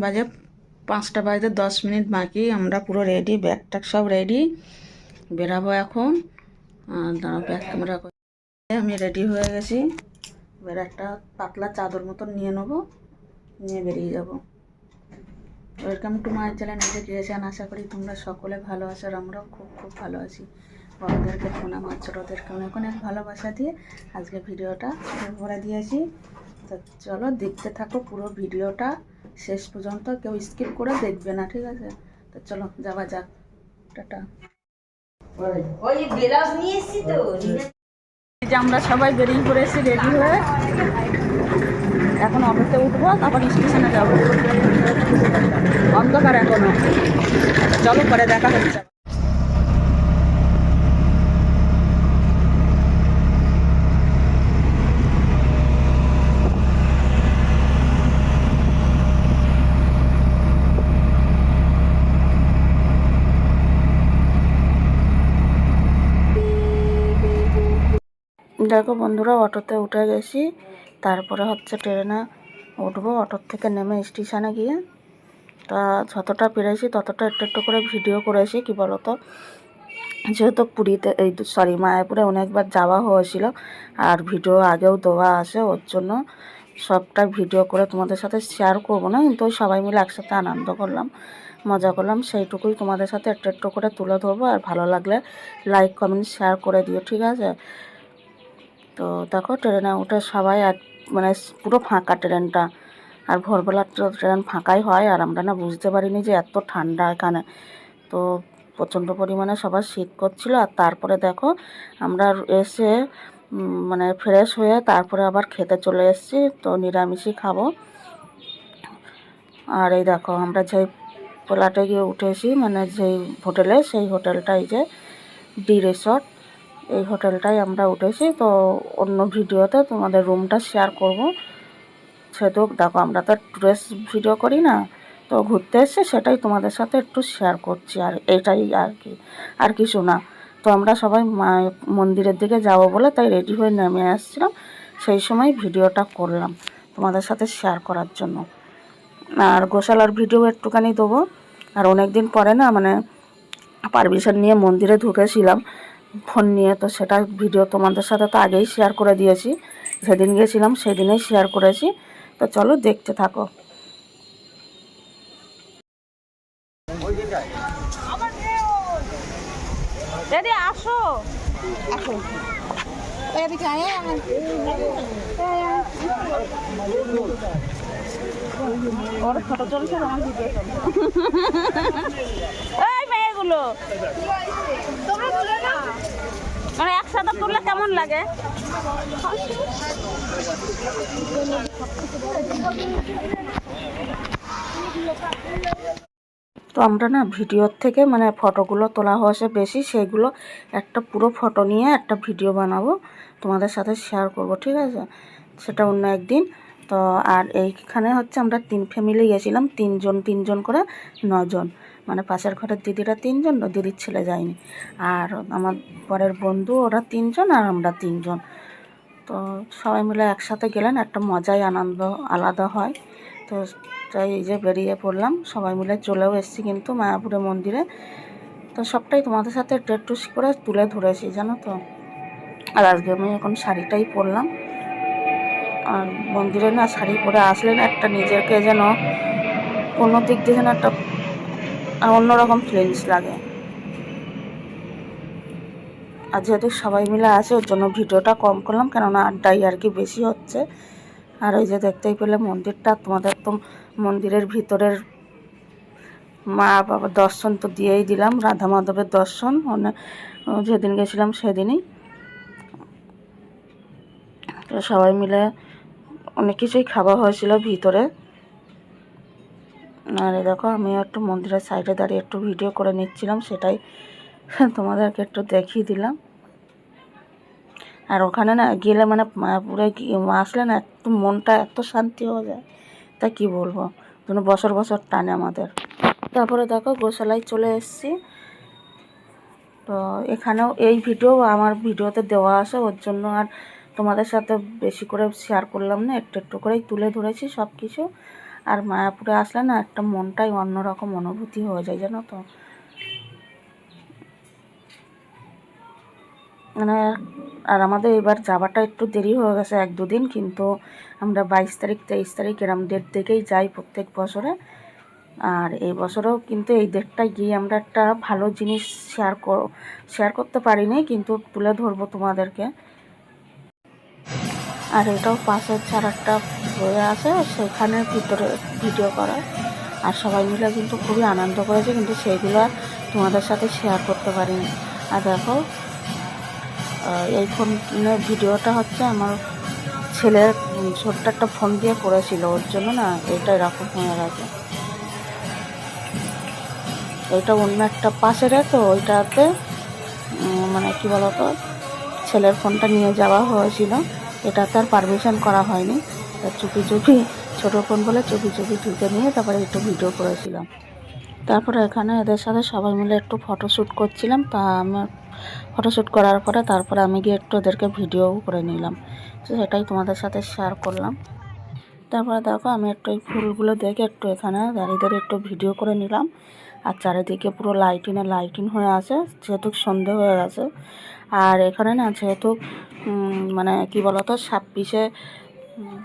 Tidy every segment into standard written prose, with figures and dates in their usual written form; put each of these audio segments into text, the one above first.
বাজে 5টা বাজতে 10 মিনিট বাকি। আমরা পুরো রেডি, ব্যাগ ট্যাগ সব রেডি, বেরাবো এখন। দাঁড়াও, ব্যাগ ক্যামেরা করে আমি রেডি হয়ে গেছি। এবার একটা পাতলা চাদর মতন নিয়ে নেবো, নিয়ে বেরিয়ে যাবো। ওয়েলকাম টু মাই চ্যানেল নিজে ক্রিয়েশন। আশা করি তোমরা সকলে ভালো আছো, আর আমরাও খুব খুব ভালো আছি। বড়দেরকে প্রণাম আর ছোটোদেরকে অনেক অনেক ভালোবাসা দিয়ে আজকে ভিডিওটা শুরু করে দিয়েছি। তো চলো দেখতে থাকো পুরো ভিডিওটা শেষ পর্যন্ত, কেউ স্কিপ করে দেখবে না, ঠিক আছে? তো চলো যাওয়া যাক, টাটা। যে আমরা সবাই বেরিয়ে পড়েছি রেডি হয়ে, এখন অটোতে উঠবো, তারপর স্টেশনে যাবো। অন্ধকার এখনো, চলো পরে দেখা হচ্ছে। দেখো বন্ধুরা, অটোতে উঠে গেছি, তারপরে হচ্ছে ট্রেনে উঠবো। অটোর থেকে নেমে স্টেশনে গিয়ে তা যতটা পেরেছি ততটা একটু একটু করে ভিডিও করেছি। কি বলতো, যেহেতু পুরীতে মায়াপুরে অনেকবার যাওয়া হয়েছিল, আর ভিডিও আগেও দেওয়া আছে, ওর জন্য সবটা ভিডিও করে তোমাদের সাথে শেয়ার করবো না, কিন্তু ওই সবাই মিলে একসাথে আনন্দ করলাম, মজা করলাম, সেইটুকুই তোমাদের সাথে একটু একটু করে তুলে ধরবো। আর ভালো লাগলে লাইক কমেন্ট শেয়ার করে দিও, ঠিক আছে? তো দেখো ট্রেনে উঠে সবাই মানে পুরো ফাঁকা ট্রেনটা, আর ভোরবেলা ট্রেন ফাঁকাই হয়। আর আমরা না বুঝতে পারিনি যে এত ঠান্ডা এখানে, তো প্রচণ্ড পরিমাণে সবার শীত করছিল। আর তারপরে দেখো আমরা এসে মানে ফ্রেশ হয়ে তারপরে আবার খেতে চলে এসেছি, তো নিরামিষই খাবো। আর এই দেখো আমরা যেই পোলাটে গিয়ে উঠেছি, মানে যেই হোটেলে, সেই হোটেলটাই যে ডি রিসর্ট, এই হোটেলটাই আমরা উঠেছি। তো অন্য ভিডিওতে তোমাদের রুমটা শেয়ার করব। সেহেতু দেখো আমরা তো টুরিস্ট ভিডিও করি না, তো ঘুরতে এসেছি, সেটাই তোমাদের সাথে একটু শেয়ার করছি। আর এটাই আর কি, আর কিছু না। তো আমরা সবাই মন্দিরের দিকে যাব বলে তাই রেডি হয়ে নেমে আসছিলাম, সেই সময় ভিডিওটা করলাম তোমাদের সাথে শেয়ার করার জন্য। আর গোশালার ভিডিও একটুখানি দেবো। আর অনেক দিন পরে না মানে পারমিশন নিয়ে মন্দিরে ঢুকেছিলাম ফোন নিয়ে, তো সেটা ভিডিও তোমাদের সাথে তো আগেই শেয়ার করে দিয়েছি, যেদিন গেছিলাম সেদিনেই শেয়ার করেছি। তো চলো দেখতে থাকো। রেডি, আসো আসো। ওর ফটো চলছে, আমার ভিডিও চলছে। এই মেয়েগুলো মানে একসাথে তুললে কেমন লাগে? তো আমরা না ভিডিওর থেকে মানে ফটোগুলো তোলা হয়েছে বেশি, সেইগুলো একটা পুরো ফটো নিয়ে একটা ভিডিও বানাবো, তোমাদের সাথে শেয়ার করব, ঠিক আছে? সেটা অন্য একদিন। তো আর এইখানে হচ্ছে আমরা 3 ফ্যামিলি গেছিলাম, তিনজন করে 9 জন, মানে পাশের ঘরের দিদিরা 3 জন, দিদির ছেলে যায়নি, আর আমার পরের বন্ধু ওরা 3 জন, আর আমরা 3 জন। তো সবাই মিলে একসাথে গেলেন একটা মজাই আনন্দ আলাদা হয়। তো তাই এই যে বেরিয়ে পড়লাম, সবাই মিলে চলেও এসেছি কিন্তু মায়াপুরের মন্দিরে। তো সবটাই তোমাদের সাথে একটু করে তুলে ধরেছি, জানো তো। আর আজকে আমি এখন শাড়িটাই পরলাম, আর মন্দিরে না শাড়ি পরে আসলে না একটা নিজেকে যেন কোনো দিক দিয়ে যেন একটা অন্যরকম ফিলিংস লাগে। আর যেহেতু সবাই মিলে আছে ওর জন্য ভিডিওটা কম করলাম, কেননা আড্ডাই আর কি বেশি হচ্ছে। আর ওই যে দেখতেই পেলে মন্দিরটা, তোমাদের তো মন্দিরের ভিতরের মা বাবার দর্শন তো দিয়েই দিলাম, রাধা মাধবের দর্শন যেদিন গেছিলাম সেদিনই। তো সবাই মিলে অনেক কিছুই খাওয়া হয়েছিল ভিতরে। আর দেখো আমি একটু মন্দিরের সাইডে দাঁড়িয়ে একটু ভিডিও করে নিচ্ছিলাম, সেটাই তোমাদেরকে একটু দেখিয়ে দিলাম। আর ওখানে না গেলে মানে মায়াপুরে আসলে না একটু মনটা এত শান্তি হয়ে যায়, তা কি বলবো, যেন বছর বছর টানে আমাদের। তারপরে দেখো গোশালায় চলে এসেছি। তো এখানেও এই ভিডিও আমার ভিডিওতে দেওয়া আছে, ওর জন্য আর তোমাদের সাথে বেশি করে শেয়ার করলাম না, একটু একটু করেই তুলে ধরেছি সব কিছু। আর মায়াপুরে আসলে না একটা মনটাই অন্যরকম অনুভূতি হয়ে যায়, জানো তো। মানে আর আমাদের এবার যাওয়াটা একটু দেরি হয়ে গেছে 1-2 দিন, কিন্তু আমরা 22 তারিখ 23 তারিখ এরম ডেট দেখেই যাই প্রত্যেক বছরে। আর এই বছরেও কিন্তু এই ডেটটায় গিয়ে আমরা একটা ভালো জিনিস শেয়ার করতে পারিনি, কিন্তু তুলে ধরবো তোমাদেরকে। আর এটাও পাশের ছাড় একটা বয়ে আছে, সেখানের ভিতরে ভিডিও করা। আর সবাই মিলে কিন্তু খুবই আনন্দ করেছে, কিন্তু সেইগুলো আর তোমাদের সাথে শেয়ার করতে পারিনি। আর দেখো এই ফোনের ভিডিওটা হচ্ছে আমার ছেলের ছোট্ট একটা ফোন দিয়ে করেছিল, ওর জন্য না এটা এরকম হয়ে গেছে। এটা অন্য একটা পাশের, তো ওইটাতে মানে কি বলতো, ছেলের ফোনটা নিয়ে যাওয়া হয়েছিল, এটাতে আর পারমিশন করা হয়নি। চুপি চুপি, ছোটো ফোন বলে চুপি চুপি ঢুকে নিয়ে তারপরে একটু ভিডিও করেছিলাম। তারপরে এখানে এদের সাথে সবাই মিলে একটু ফটোশ্যুট করছিলাম। তা আমার ফটোশ্যুট করার পরে তারপরে আমি গিয়ে একটু ওদেরকে ভিডিও করে নিলাম, তো সেটাই তোমাদের সাথে শেয়ার করলাম। তারপরে দেখো আমি একটু এই ফুলগুলো দেখে একটু এখানে দাঁড়িয়ে দাঁড়িয়ে একটু ভিডিও করে নিলাম। আর চারিদিকে পুরো লাইটিং হয়ে আছে, যেহেতু সন্ধে হয়ে গেছে। আর এখানে না যেহেতু মানে কি বলতো 26শে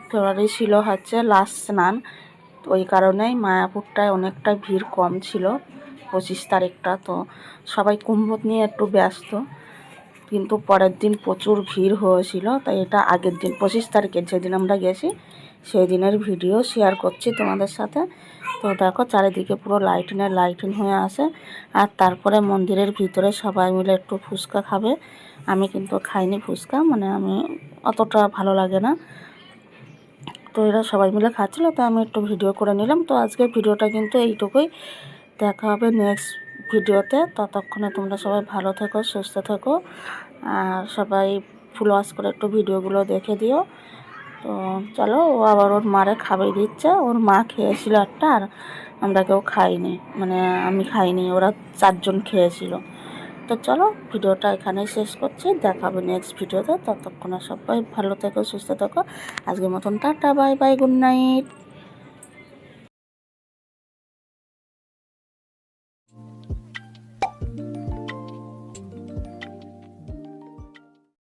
ফেব্রুয়ারি ছিল হচ্ছে লাস্ট স্নান, তো ওই কারণেই মায়াপুরটায় অনেকটা ভিড় কম ছিল 25 তারিখটা। তো সবাই কুম্ভ নিয়ে একটু ব্যস্ত, কিন্তু পরের দিন প্রচুর ভিড় হয়েছিল। তাই এটা আগের দিন 25 তারিখের যেদিন আমরা গেছি সেই দিনের ভিডিও শেয়ার করছি তোমাদের সাথে। তো দেখো চারিদিকে পুরো লাইটিং হয়ে আসে। আর তারপরে মন্দিরের ভিতরে সবাই মিলে একটু ফুচকা খাবে। আমি কিন্তু খাইনি ফুচকা, মানে আমি অতটা ভালো লাগে না। তো এরা সবাই মিলে খাচ্ছিলো, তো আমি একটু ভিডিও করে নিলাম। তো আজকের ভিডিওটা কিন্তু এইটুকুই, দেখা হবে নেক্সট ভিডিওতে। ততক্ষণে তোমরা সবাই ভালো থেকো, সুস্থ থেকো। আর সবাই ফুল ওয়াশ করে একটু ভিডিওগুলো দেখে দিও। তো চলো, ও আবার ওর মারে খাবে দিচ্ছে, ওর মা খেয়েছিল একটা, আর আমরা কেউ খাইনি, মানে আমি খাইনি, ওরা 4 জন খেয়েছিল। তো চলো ভিডিওটা এখানেই শেষ করছি, দেখা হবে নেক্সট ভিডিওতে। ততক্ষণে সবাই ভালো থেকো, সুস্থ থেকো। আজকের মতন tata, bye bye, good night.